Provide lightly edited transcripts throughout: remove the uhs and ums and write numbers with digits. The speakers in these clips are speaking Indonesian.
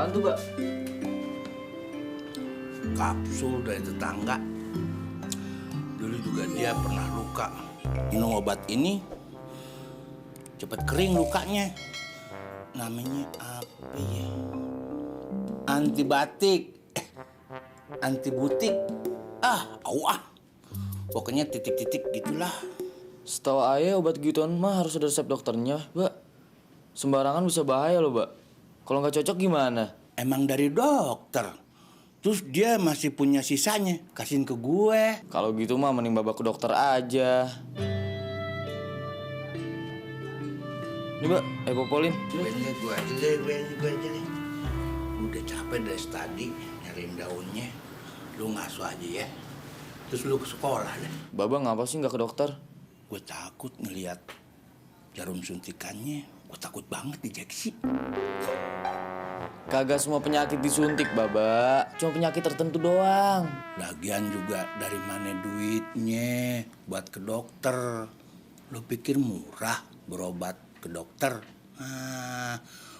Apaan tuh, Mbak? Kapsul dari tetangga. Dulu juga dia pernah luka. Minum obat ini cepet kering lukanya. Namanya apa ya? Antibatik. Antibutik. Pokoknya titik-titik gitulah. Setahu ayah obat gituan mah harus ada resep dokternya, Mbak. Sembarangan bisa bahaya loh, Mbak. Kalau nggak cocok gimana? Emang dari dokter. Terus dia masih punya sisanya, kasihin ke gue. Kalau gitu mah mending babak ke dokter aja. Ini, Mbak, Epopolin. Gue aja deh. Udah capek dari tadi nyariin daunnya. Lu ngasuh aja ya. Terus lu ke sekolah deh. Baba ngapa sih nggak ke dokter? Gue takut ngelihat jarum suntikannya. Gue takut banget diinjeksi. Kagak semua penyakit disuntik, Baba. Cuma penyakit tertentu doang. Lagian juga dari mana duitnya buat ke dokter. Lu pikir murah berobat ke dokter?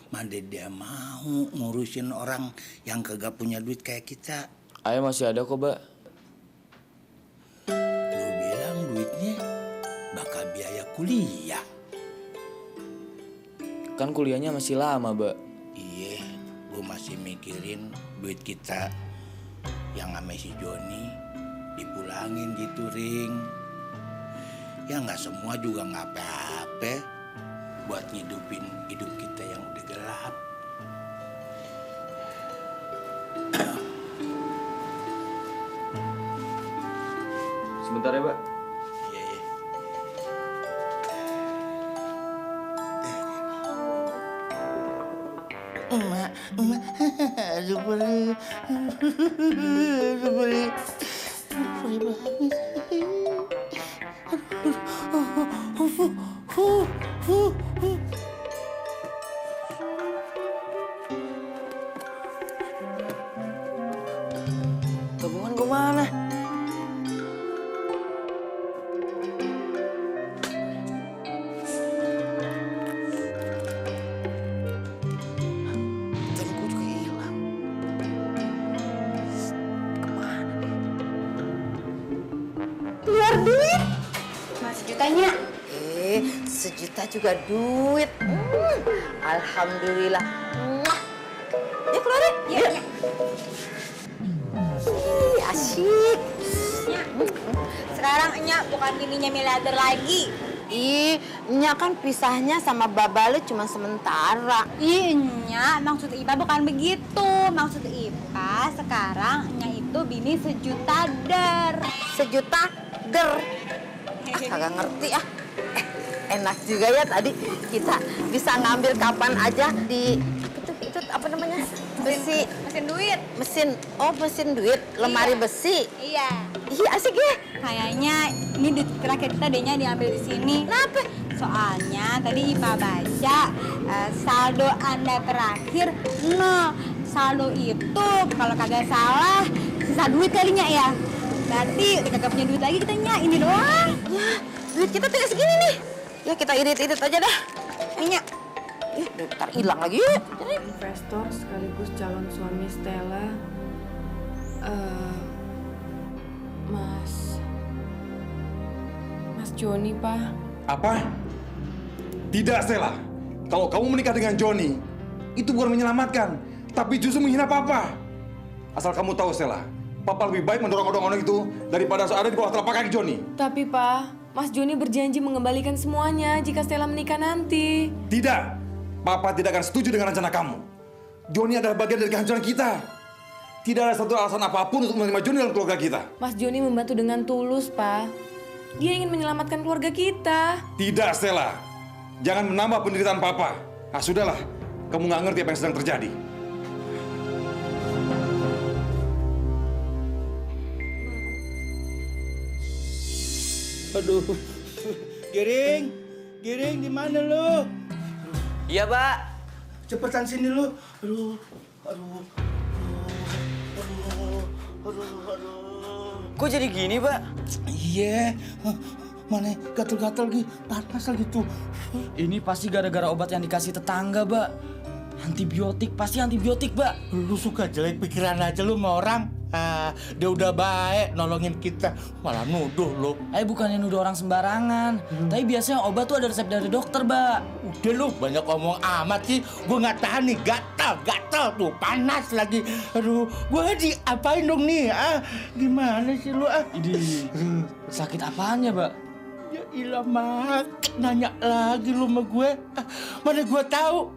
Mana dia mau ngurusin orang yang kagak punya duit kayak kita. Ayah masih ada kok, Mbak. Lu bilang duitnya bakal biaya kuliah. Kan kuliahnya masih lama, Mbak. Iya, gue masih mikirin duit kita yang sama si Joni dipulangin gitu, Ring. Ya nggak semua juga nggak apa-apa buat ngidupin hidup kita yang udah gelap. Sebentar ya, Mbak. Iya, iya. Emak, aduh perih banget. Tabungan gue mana? Tabungan juga hilang. Kemana nih? Keluar duit? Mas jutanya? Sejuta juga duit. Alhamdulillah. Mwah. Ya keluar deh. Iya. Asyik. Sekarang Enya bukan bininya miliarder lagi. Nya kan pisahnya sama Baba lu cuma sementara. Enya, maksud Ipa bukan begitu. Maksud Ipa sekarang Enya itu bini sejuta der. Sejuta der. Kagak ngerti ah. Enak juga ya tadi kita bisa ngambil kapan aja di itu apa namanya? Besi. Mesin duit. Mesin duit, lemari Iya. besi. Iya. Iya asik ya. Kayaknya ini duit terakhir kita dehnya diambil di sini. Kenapa? Soalnya tadi Ipa baca saldo Anda terakhir 0. Saldo itu kalau kagak salah sisa duit kalinya ya. Berarti udah kagak punya duit lagi kita Nya, ini doang. Ya, duit kita tinggal segini nih. Ya kita irit-irit aja dah. Nya. Udah ntar hilang lagi yuk. Investor sekaligus calon suami Stella. Mas Joni, Pak. Apa? Tidak, Stella. Kalau kamu menikah dengan Joni, itu bukan menyelamatkan, tapi justru menghina Papa. Asal kamu tahu, Stella, Papa lebih baik mendorong orang-orang itu daripada ada di bawah telapak kaki Joni. Tapi, Pak, Mas Joni berjanji mengembalikan semuanya jika Stella menikah nanti. Tidak. Papa tidak akan setuju dengan rencana kamu. Joni adalah bagian dari kehancuran kita. Tidak ada satu alasan apapun untuk menerima Joni dalam keluarga kita. Mas Joni membantu dengan tulus, Pak. Dia ingin menyelamatkan keluarga kita. Tidak, Stella. Jangan menambah penderitaan Papa. Ah, sudahlah. Kamu nggak ngerti apa yang sedang terjadi. Aduh. Giring di mana lu? Iya, Pak. Cepetan sini lu. Aduh. Kok jadi gini, Pak? Iya. Mana gatel-gatel gitu, panas lagi tuh. Ini pasti gara-gara obat yang dikasih tetangga, Mbak. Antibiotik, pasti antibiotik, Mbak. Lu suka jelek pikiran aja lu sama orang. Dia udah baik nolongin kita, malah nuduh lu. Bukannya nuduh orang sembarangan. Tapi biasanya obat tuh ada resep dari dokter, Mbak. Udah lu banyak ngomong amat sih. Gue nggak tahan nih, gatal tuh, panas lagi. Aduh, gue diapain dong nih? Gimana sih lu? Idih, sakit apaan ya, Mbak? Ya ilah, Mak, nanya lagi lu sama gue. Mana gue tahu?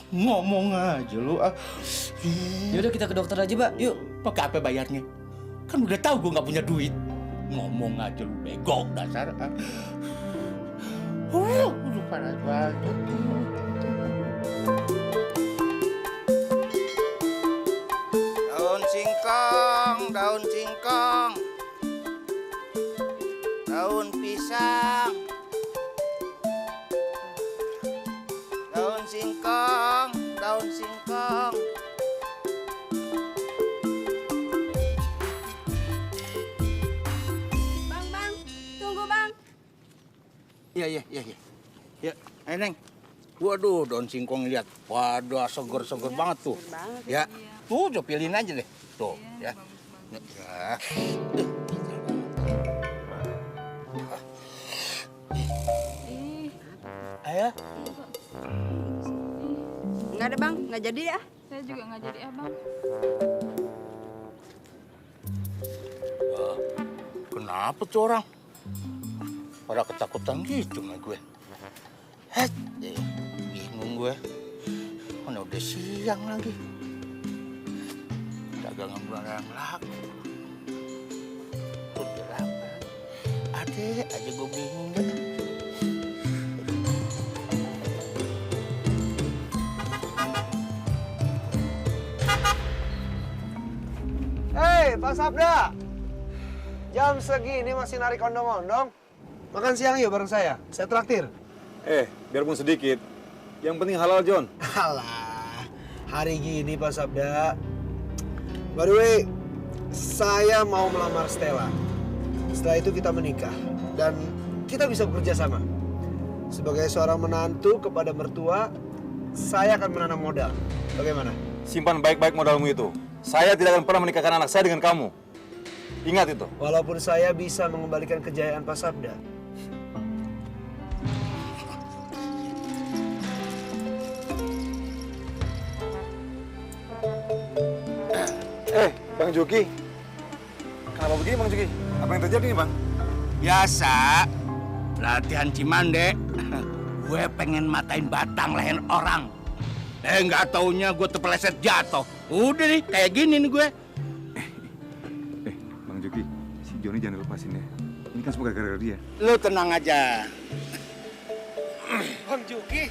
Ngomong aja lu. Yaudah kita ke dokter aja, Mbak. Yuk. Pakai apa bayarnya? Kan udah tahu gue nggak punya duit. Ngomong aja lu bego dasar. Udah panas banget. Daun singkong, daun singkong, daun pisang, daun singkong, daun singkong. Bang, tunggu bang. Iya. Ya, Neng. Waduh, daun singkong lihat. Waduh, seger-seger banget tuh. Ya, tuh coba pilihin aja deh. Tuh, ya. Ya. Ayo. Nggak ada bang, nggak jadi ya. Saya juga nggak jadi abang. Kenapa tuh orang? Pada ketakutan gitu sama gue. Bingung gue. Mana udah siang lagi. Dagangan barang laku. Udah lama. Ada aja gue bingung deh. Hei, Pak Sabda. Jam segini masih narik ondong-ondong. Makan siang yuk bareng saya traktir. Biarpun sedikit. Yang penting halal, John. Alah, hari gini Pak Sabda. By the way, saya mau melamar Stella. Setelah itu kita menikah. Dan kita bisa bekerja sama. Sebagai seorang menantu kepada mertua, saya akan menanam modal. Bagaimana? Simpan baik-baik modalmu itu. Saya tidak akan pernah menikahkan anak saya dengan kamu. Ingat itu. Walaupun saya bisa mengembalikan kejayaan Pak Sabda. Bang Juki. Kenapa begini, Bang Juki? Apa yang terjadi nih, Bang? Biasa. Latihan Cimande. Gue pengen matain batang leher orang. Nggak taunya gue terpeleset jatuh. Udah nih, kayak gini nih gue. Bang Juki, si Joni jangan lepasin ya. Ini kan semua gara-gara dia. Lu tenang aja. Bang Juki.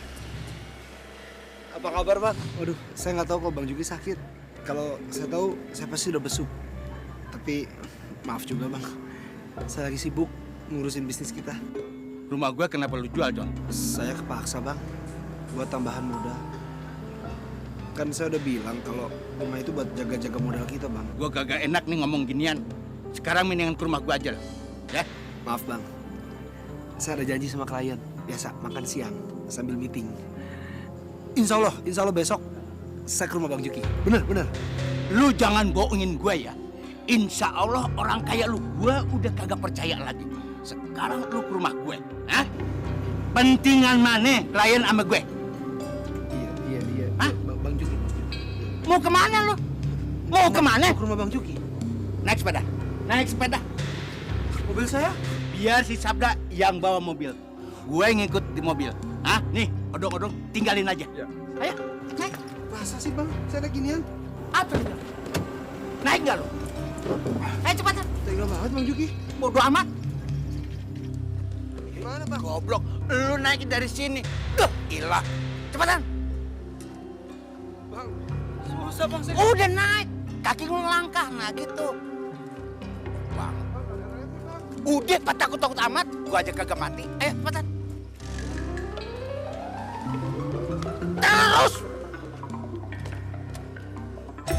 Apa kabar, Bang? Waduh, saya nggak tahu kok Bang Juki sakit. Kalau saya tahu, saya pasti udah besuk. Tapi maaf juga, Bang. Saya lagi sibuk ngurusin bisnis kita. Rumah gue kenapa lu jual, John? Saya kepaksa, Bang. Buat tambahan modal. Kan saya udah bilang kalau rumah itu buat jaga-jaga modal kita, Bang. Gue kagak enak nih ngomong ginian. Sekarang mendingan ke rumah gue aja lah. Ya? Maaf, Bang. Saya ada janji sama klien. Biasa makan siang sambil meeting. Insya Allah besok saya ke rumah Bang Juki. Bener. Lu jangan bohongin gue ya. Insya Allah orang kaya lu, gue udah kagak percaya lagi. Sekarang lu ke rumah gue. Hah? Pentingan mana klien sama gue? Iya. Hah? Bang Juki. Mau kemana lu? Mau kemana? Mau ke rumah Bang Juki. Naik sepeda. Mobil saya? Biar si Sabda yang bawa mobil. Gue ngikut di mobil. Hah? Nih, odong-odong tinggalin aja. Ya. Ayo, naik. Masa sih, Bang? Saya naik ginian. Apa lu? Naik nggak lu? Ayo cepetan. Tega banget Bang Juki. Bodoh amat. Gimana, Bang? Goblok, lu naik dari sini. Duh, ilah. Cepetan. Bang, susah Bang saya. Udah naik. Kaki lu langkah, nah gitu. Bang. Udah, takut amat. Gua aja kagak mati. Ayo, cepetan. Terus.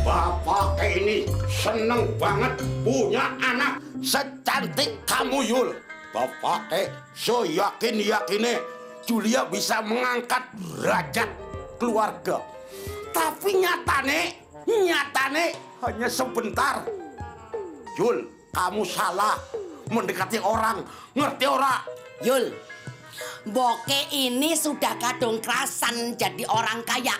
Bapak ini seneng banget punya anak secantik kamu, Yul. Bapak seyakin-yakinnya Julia bisa mengangkat derajat keluarga. Tapi nyatane hanya sebentar. Yul, kamu salah mendekati orang, ngerti ora? Yul, Boke ini sudah kadung kerasan jadi orang kaya.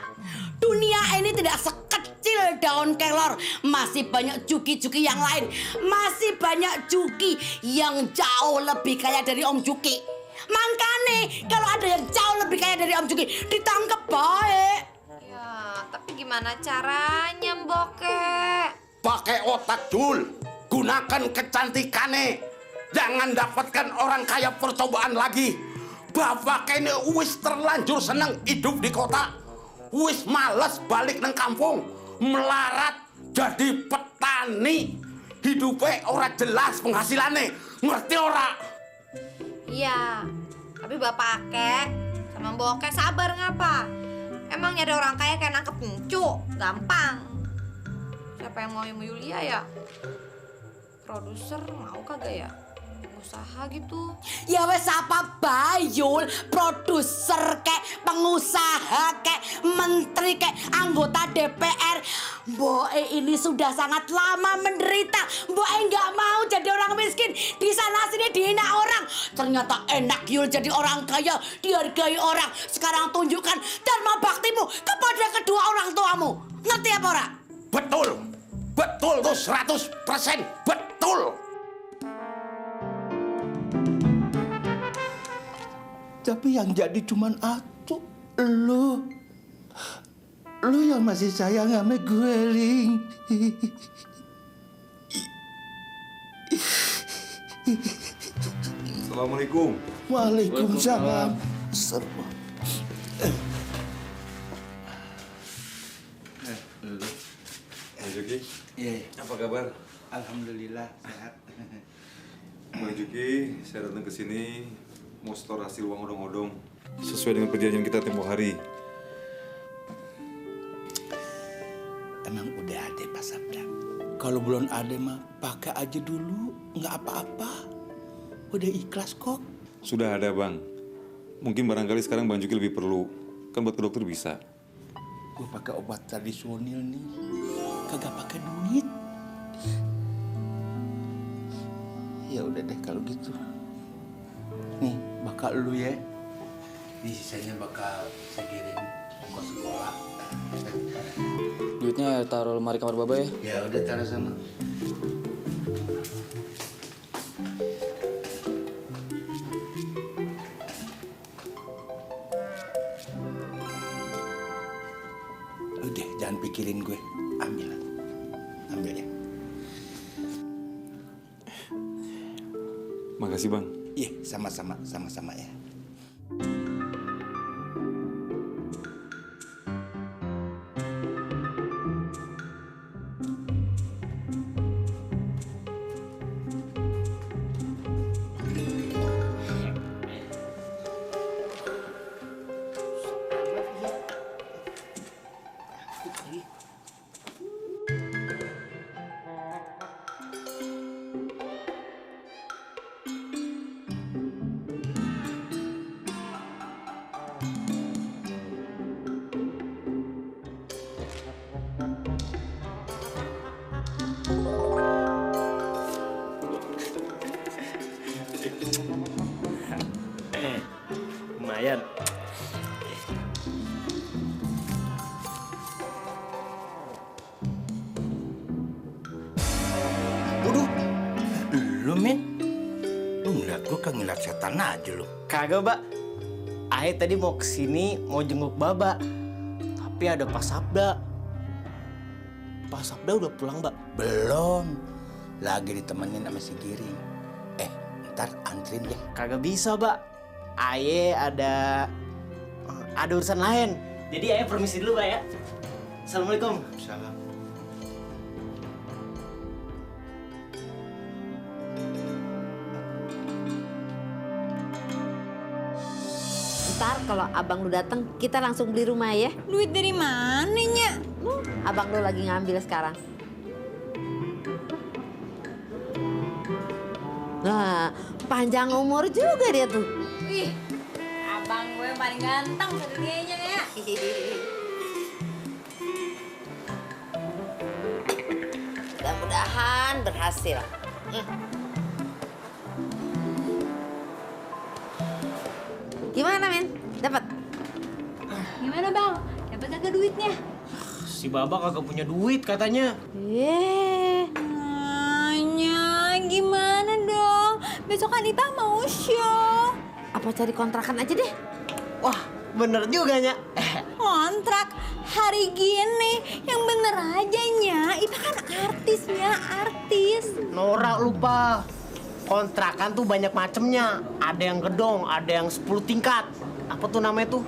Dunia ini tidak sekecil daun kelor. Masih banyak juki-juki yang lain. Masih banyak juki yang jauh lebih kaya dari Om Juki. Makanya kalau ada yang jauh lebih kaya dari Om Juki, ditangkep baik. Ya, tapi gimana caranya, Boke? Pakai otak, Jul. Gunakan kecantikannya. Jangan dapatkan orang kaya percobaan lagi. Bapak ini wis terlanjur seneng hidup di kota. Wis males balik nang kampung. Melarat jadi petani. Hidupnya ora jelas penghasilannya. Ngerti ora? Iya, tapi Bapak Ake sama Boke sabar ngapa? Emang nyari orang kaya kayak nangkep encu, gampang. Siapa yang mau Yulia ya? Produser mau kagak ya? Usaha gitu. Ya wes apa Bayul, produser kek, pengusaha kek, menteri kek, anggota DPR. Boe ini sudah sangat lama menderita. Boe nggak mau jadi orang miskin. Di sana sini dihina orang. Ternyata enak Yul jadi orang kaya, dihargai orang. Sekarang tunjukkan dharma baktimu kepada kedua orang tuamu. Ngerti apa ora? Betul. Betul tuh 100% betul. Tapi yang jadi cuman atu, lu yang masih sayang sama gue, Ling. Assalamualaikum. Waalaikumsalam. Bang Juki, Iya, apa kabar? alhamdulillah sehat. Bang Juki, saya datang ke sini mau setor hasil uang odong-odong sesuai dengan perjanjian kita tempoh hari. Emang udah ada Pak Sabda. Kalau belum ada mah pakai aja dulu, nggak apa-apa. Udah ikhlas kok. Sudah ada Bang. Mungkin barangkali sekarang Bang Juki lebih perlu. Kan buat ke dokter bisa. Gue pakai obat tradisional nih, kagak pakai duit. Ya udah deh kalau gitu. Nih bakal lu ya. Ini sisanya bakal saya kirim ke sekolah. Duitnya taruh lemari kamar Baba ya. Ya udah taruh sana. Udah jangan pikirin gue. Ambil ya. Makasih Bang. Iya, sama-sama ya. Lumayan. Waduh, lu men, lu ngeliat gue kan ngeliat setan aja lu. Kagak, Mbak. Ae tadi mau kesini mau jenguk Baba. Tapi ada Pak Sabda. Pak Sabda udah pulang, Mbak. Belum, lagi ditemenin sama si Giring. Ntar antrin deh. Kagak bisa, Mbak. Ae ada urusan lain. Jadi Ae permisi dulu, Mbak ya. Assalamualaikum. Salam. Ntar kalau abang lu datang, kita langsung beli rumah ya. Duit dari mana, Nya? Abang lu lagi ngambil sekarang. Nah, panjang umur juga dia tuh. Wih, abang gue paling ganteng sedunia ya. Mudah-mudahan berhasil. Gimana, Men? Dapat? Gimana bang? Dapat kagak duitnya? Si Baba kagak punya duit katanya. Hanya gimana dong? Besok kan Ipa mau show. Apa cari kontrakan aja deh? Wah, bener juga Nya. Kontrak hari gini yang bener aja Nya. Ipa kan artisnya, artis. Norak lupa. Kontrakan tuh banyak macemnya. Ada yang gedong, ada yang 10 tingkat. Apa tuh namanya tuh?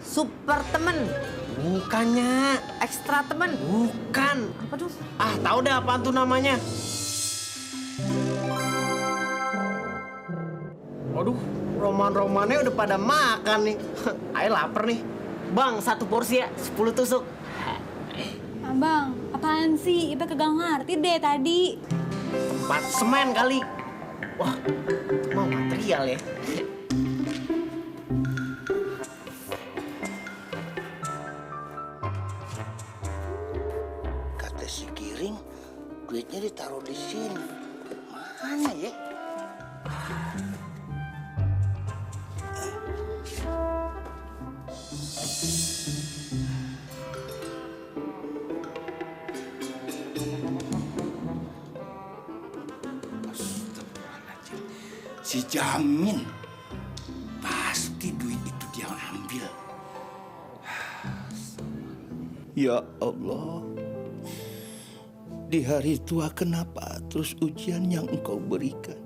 Super temen. Bukannya. Ekstra temen. Bukan. Apa tuh? Ah, tahu dah apaan tuh namanya. Waduh, roman-romannya udah pada makan nih. Ayo lapar nih. Bang, 1 porsi ya, 10 tusuk. Abang, apaan sih? Ipa kagak ngerti deh tadi. Tempat semen kali. Wah, mau material ya. Kata si Giring, duitnya ditaruh di sini. Mana ya? Astagfirullahaladzim. Si Jamin pasti duit itu dia ambil. Ya Allah, di hari tua kenapa terus ujian yang Engkau berikan?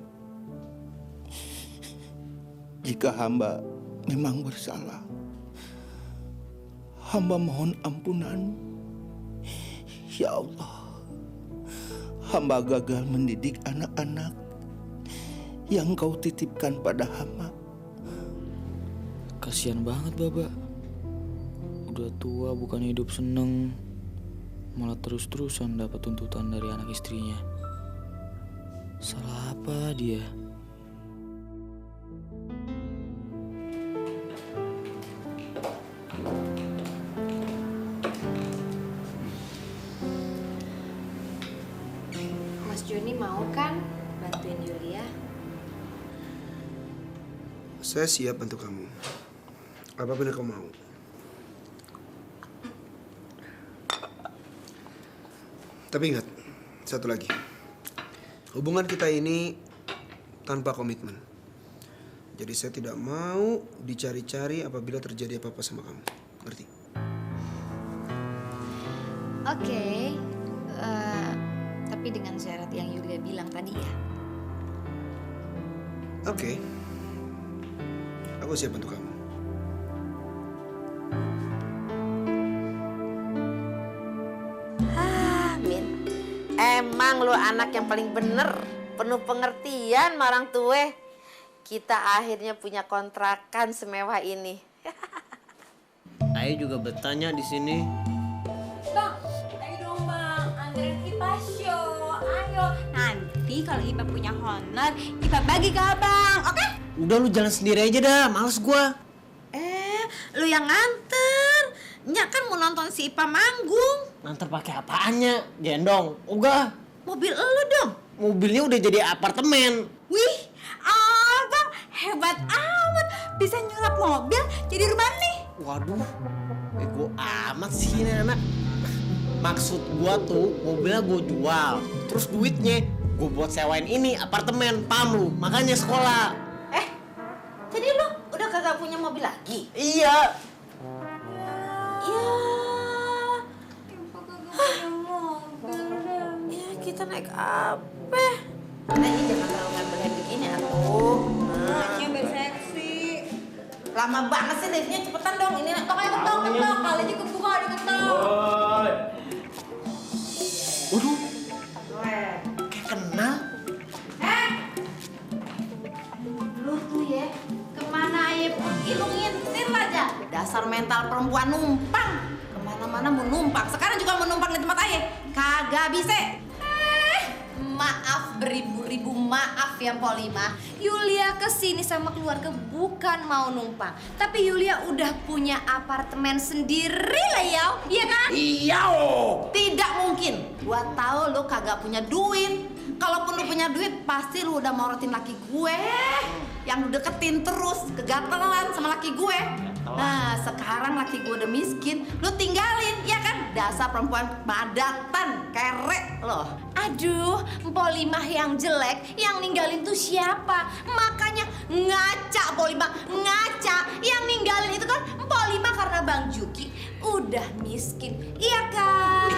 Jika hamba memang bersalah, hamba mohon ampunan. Ya Allah, hamba gagal mendidik anak-anak yang Engkau titipkan pada hamba. Kasihan banget Baba. Udah tua bukan hidup seneng, malah terus-terusan dapat tuntutan dari anak istrinya. Salah apa dia? Mas Joni mau kan bantuin Yulia? Saya siap bantu kamu. Apapun yang kamu mau. Tapi ingat, satu lagi. Hubungan kita ini tanpa komitmen. Jadi saya tidak mau dicari-cari apabila terjadi apa-apa sama kamu. Ngerti? Oke. Tapi dengan syarat yang Yulia bilang tadi ya. Oke. Aku siap bantu kamu. Min, emang lu anak yang paling bener, penuh pengertian marang tue. Kita akhirnya punya kontrakan semewah ini. Ayo juga bertanya di sini. Bang, ayo dong bang, anterin Ipa show. Ayo, nanti kalau Ipa punya honor, Ipa bagi ke abang, oke? Udah lu jalan sendiri aja dah, males gua. Lu yang nganter. Nya kan mau nonton si Ipa manggung. Nganter pakai apaannya? Gendong. Ogah. Mobil lu dong. Mobilnya udah jadi apartemen. Wih, abang hebat amat. Bisa nyulap mobil jadi rumah nih. Waduh, bego amat sih ini anak. Maksud gua tuh mobilnya gua jual. Terus duitnya gua buat sewain ini apartemen, paham lu? Makanya sekolah. Jadi lu udah kagak punya mobil lagi? Iya. Ya kita naik apa? Nah ini jangan terlalu ngambil begini atuh. Makanya biar seksi. Lama banget sih liftnya, cepetan dong. Ini ketok ketok. Kali aja kebuka diketok. Waduh, kayak kenal. Lu tuh ya, kemana aja pergi lu ngintir aja. Dasar mental perempuan numpang. Kemana-mana mau numpang. Sekarang juga mau numpang di tempat aja. Kagak bisa. Maaf beribu-ribu Maaf ya Mpok Lima, Yulia kesini sama keluarga bukan mau numpang, tapi Yulia udah punya apartemen sendiri lah ya, iya kan? Iya. Tidak mungkin. Gua tahu lu kagak punya duit. Kalaupun lu punya duit, pasti lu udah morotin laki gue yang lu deketin terus, kegatelan sama laki gue. Nah, sekarang laki gue udah miskin, lu tinggalin, ya kan? Dasar perempuan madatan, kerek loh. Aduh, Mpok Lima yang jelek, yang ninggalin tuh siapa? Makanya ngaca Mpok Lima, ngaca. Yang ninggalin itu kan Mpok Lima karena Bang Juki udah miskin, iya kan?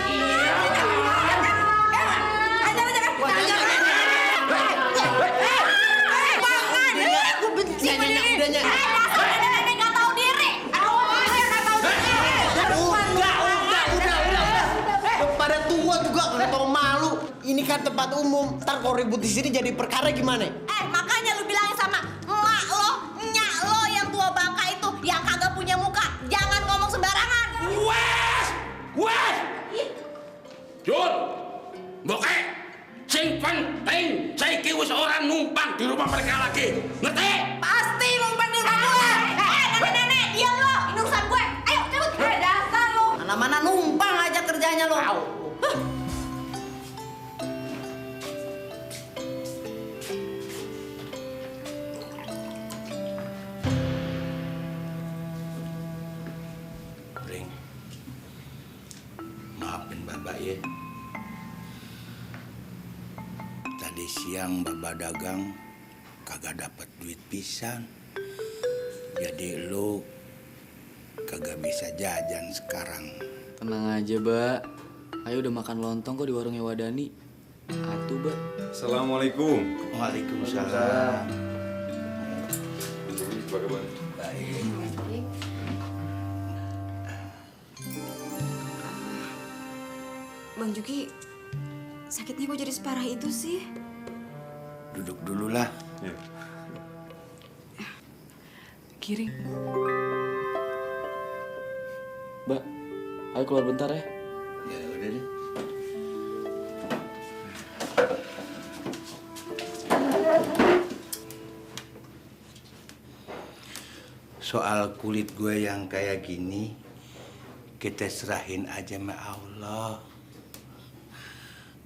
Pada tua juga nggak tahu malu. Ini kan tempat umum. Ntar kalau ribut di sini jadi perkara gimana? Makanya lu bilangin sama emak lo, nyak lo yang tua bangka itu yang kagak punya muka, jangan ngomong sembarangan. Wes! Jul! Boke! Sing penting, saiki wis orang numpang di rumah mereka lagi. Ngerti? Pasti numpang di rumah gue. Nenek-nenek, diam lo, ini urusan gue. Ayo, cabut. Dasar lo. Mana-mana numpang aja kerjanya lo. Ring, maafin Babak ya. Tadi siang Babak dagang kagak dapat duit pisan. Jadi lu kagak bisa jajan sekarang. Tenang aja, Mbak. Ayo udah makan lontong kok di warungnya Wadani. Atuh, Mbak. Assalamualaikum. Waalaikumsalam. Apa kabar? Baik. Bang Juki, sakitnya kok jadi separah itu sih? Duduk dulu lah. Ya. Giring. Mbak, ayo keluar bentar ya. Ya udah deh. Soal kulit gue yang kayak gini, kita serahin aja sama Allah.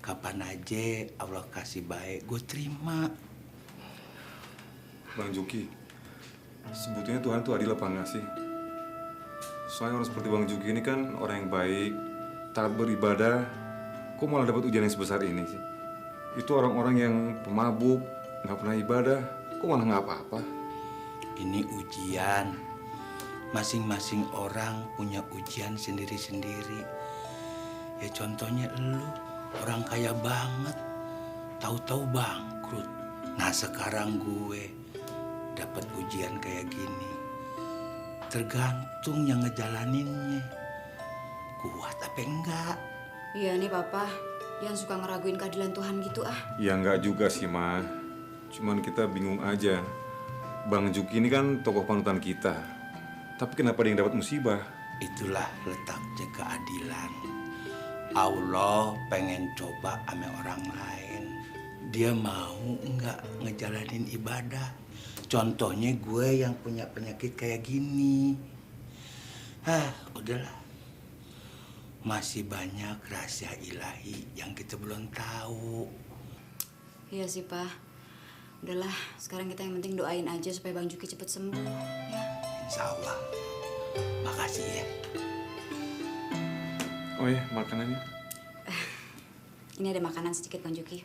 Kapan aja Allah kasih baik, gue terima. Bang Juki, sebetulnya Tuhan tuh adil apa enggak sih? Soalnya orang seperti Bang Juki ini kan orang yang baik, taat beribadah, kok malah dapat ujian yang sebesar ini sih? Itu orang-orang yang pemabuk, nggak pernah ibadah, kok malah nggak apa-apa? Ini ujian. Masing-masing orang punya ujian sendiri-sendiri. Ya contohnya elu, orang kaya banget, tahu-tahu bangkrut. Nah sekarang gue dapat ujian kayak gini. Tergantung yang ngejalaninnya. Kuat apa enggak? Iya nih Papa, jangan suka ngeraguin keadilan Tuhan gitu ah. Ya nggak juga sih, Ma. Cuman kita bingung aja. Bang Juki ini kan tokoh panutan kita. Tapi kenapa dia yang dapat musibah? Itulah letaknya keadilan. Allah pengen coba sama orang lain. Dia mau nggak ngejalanin ibadah. Contohnya gue yang punya penyakit kayak gini. Udahlah. Masih banyak rahasia ilahi yang kita belum tahu. Iya sih Pak. Udahlah, sekarang kita yang penting doain aja supaya Bang Juki cepet sembuh. Ya. Insya Allah. Makasih ya. Oh ya, makanannya. Ini ada makanan sedikit Bang Juki.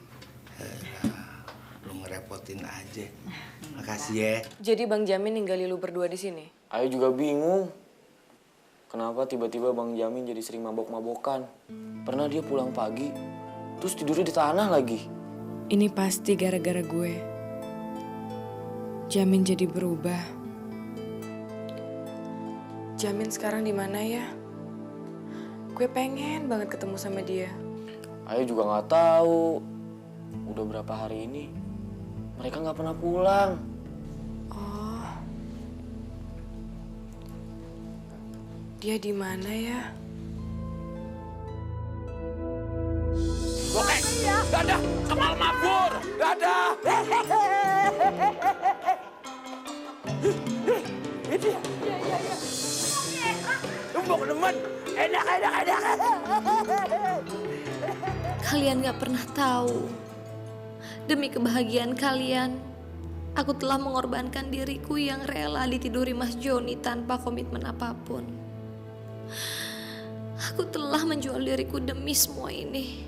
Lu ngerepotin aja. Makasih ya. Jadi Bang Jamin ninggalin lu berdua di sini? Ayo juga bingung. Kenapa tiba-tiba Bang Jamin jadi sering mabok-mabokan? Pernah dia pulang pagi, terus tidurnya di tanah lagi. Ini pasti gara-gara gue. Jamin jadi berubah. Jamin sekarang di mana ya? Gue pengen banget ketemu sama dia. Ayo juga nggak tahu. Udah berapa hari ini mereka nggak pernah pulang. Oh, dia di mana ya? Oke. Dadah, Kemal mabur. Dadah. Itu ya. Empuk teman. Enak. Kalian gak pernah tahu. Demi kebahagiaan kalian, aku telah mengorbankan diriku yang rela ditiduri Mas Joni tanpa komitmen apapun. Aku telah menjual diriku demi semua ini.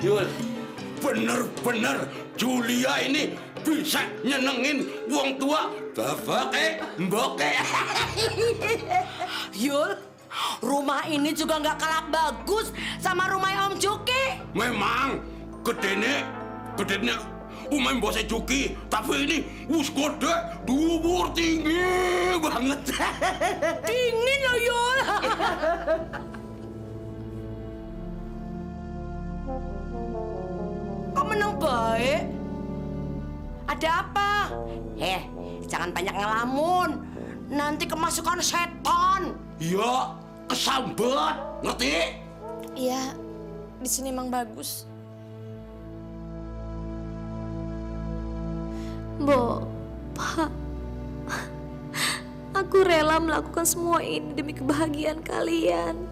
Yul, bener-bener Julia ini bisa nyenengin wong tua. Bapak mbok. Yul, rumah ini juga nggak kalah bagus sama rumah Om Juki. Memang gedene umay bose Juki, tapi ini wis gede, dubur tinggi banget. Dingin loh, Yul. Kok menang baik? Ada apa? Jangan banyak ngelamun. Nanti kemasukan setan. Ya, kesambet, ngerti? Iya, di sini emang bagus. Bo, Pak, aku rela melakukan semua ini demi kebahagiaan kalian.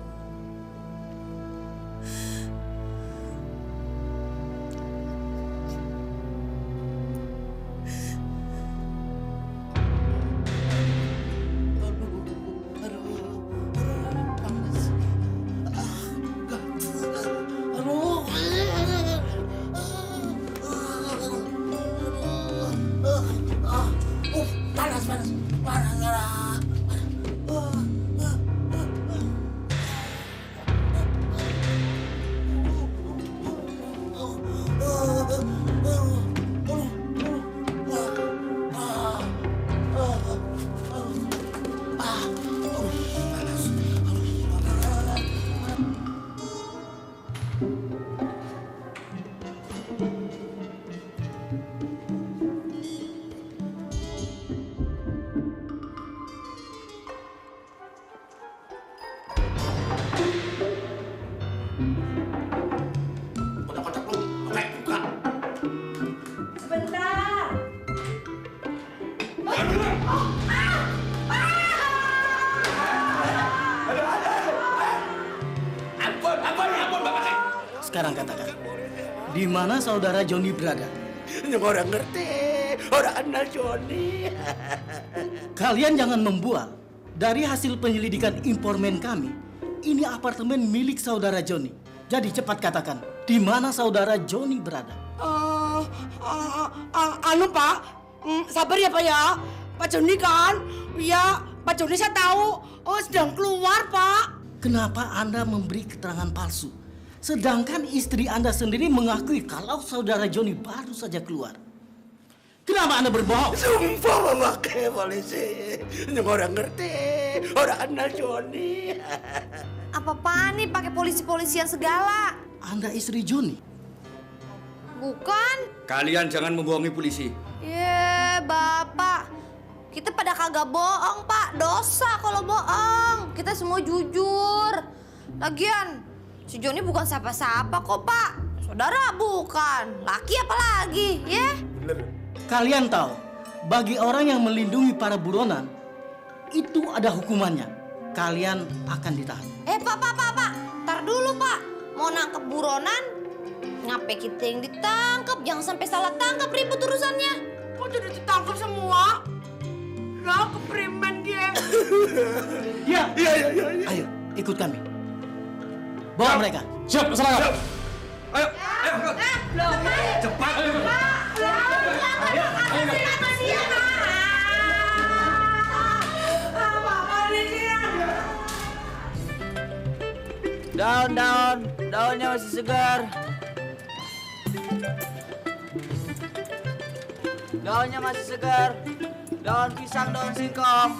Sekarang katakan, di mana saudara Joni berada? Orang ngerti, orang kenal Joni. Kalian jangan membual. Dari hasil penyelidikan informan kami, ini apartemen milik saudara Joni. Jadi cepat katakan, di mana saudara Joni berada? Pak, sabar ya Pak ya. Pak Joni kan? Ya, Pak Joni saya tahu. Sedang keluar Pak. Kenapa Anda memberi keterangan palsu? Sedangkan istri Anda sendiri mengakui kalau saudara Joni baru saja keluar. Kenapa Anda berbohong? Sumpah memakai polisi. Orang ngerti, orang kenal Joni. Apa-apaan nih pakai polisi-polisian segala? Anda istri Joni? Bukan. Kalian jangan membohongi polisi. Bapak. Kita pada kagak bohong, Pak. Dosa kalau bohong. Kita semua jujur. Lagian, si Joni bukan siapa-siapa kok, Pak. Saudara bukan. Laki apa lagi, ya? Kalian tahu, bagi orang yang melindungi para buronan, itu ada hukumannya. Kalian akan ditahan. Pak. Ntar dulu, Pak. Mau nangkep buronan, ngapain kita yang ditangkap? Jangan sampai salah tangkap, ribut urusannya. Kok jadi ditangkap semua? Lah, keprimen dia. Ya. Ayo, ikut kami. Bawa mereka. Siap, seragam. Ayo. Cepat. Daunnya masih segar. Daunnya masih segar. Daun pisang, daun singkong.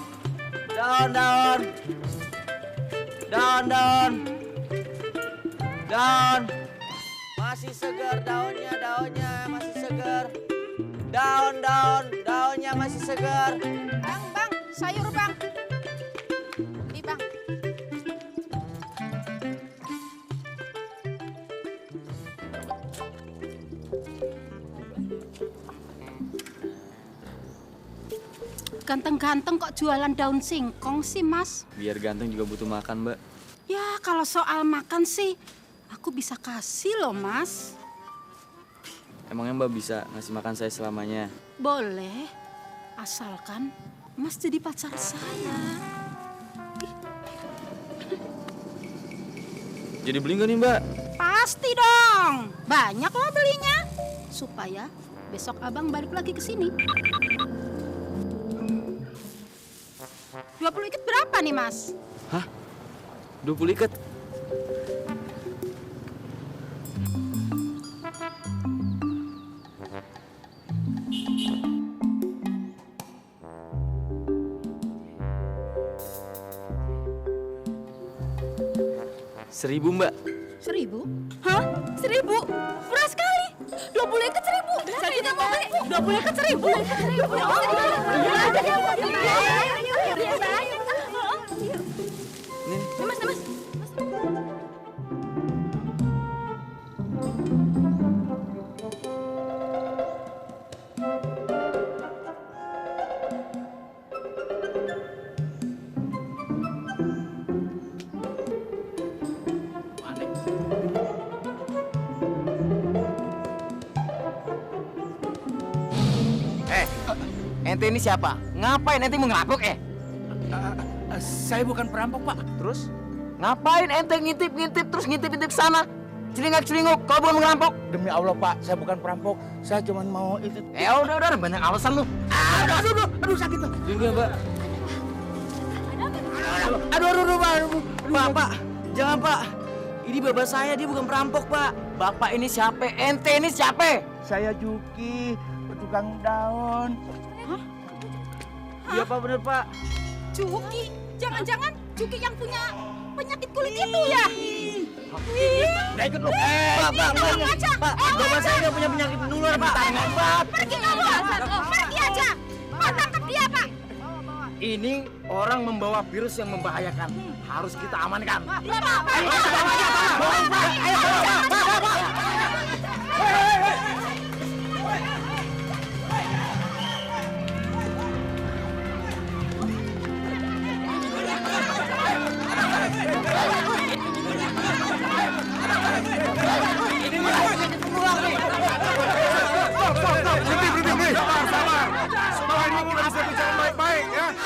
Daun. Masih segar daunnya masih segar. Daunnya masih segar. Bang, sayur bang. Ganteng-ganteng kok jualan daun singkong sih, Mas? Biar ganteng juga butuh makan, Mbak. Ya, kalau soal makan sih, aku bisa kasih loh, Mas. Emangnya Mbak bisa ngasih makan saya selamanya? Boleh, asalkan Mas jadi pacar saya. Jadi beli nggak nih, Mbak? Pasti dong, banyak loh belinya. Supaya besok abang balik lagi ke sini. 20 ikat berapa nih, Mas? Hah? 20 ikat? Seribu, Mbak. 1000? Hah? 1000? Murah sekali. 20 ikat 1000. Saya juga mau beli. 20 ikat 1000. Mas. Ente ini siapa? Ngapain ente mau ngerampok Saya bukan perampok, Pak. Terus? Ngapain ente ngintip terus ngintip sana? Celingak-celinguk, kau bukan ngerampok? Demi Allah, Pak, saya bukan perampok. Saya cuma mau itu. Udah, banyak alasan lu. Aduh, sakit tuh. Juga, Mbak. Pak, jangan Pak. Ini bapak saya, dia bukan perampok, Pak. Bapak ini siapa? Ente ini siapa? Saya Juki, tukang daun. Iya Pak, bener Pak. Juki? Jangan-jangan Juki yang punya penyakit kulit itu ya? Udah ikut lu. Pak, bapak saya nggak punya penyakit menular, Pak. Pergi kamu! Pergi aja! Pak, tangkap dia, Pak! Ini orang membawa virus yang membahayakan. Harus kita amankan.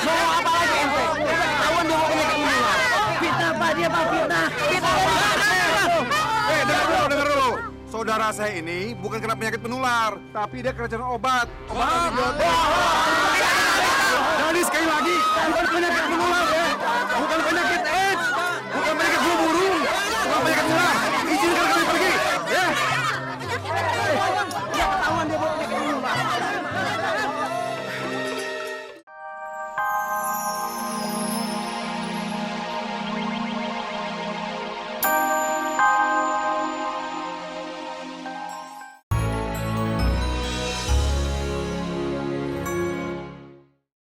Mau apa lagi ente? Kawan dia mau penyakit menular. Fitnah Pak, dia Pak, fitnah. Dengar dulu. Saudara saya ini bukan kena penyakit menular, tapi dia keracunan obat. Jadi sekali lagi, bukan penyakit menular ya. Bukan penyakit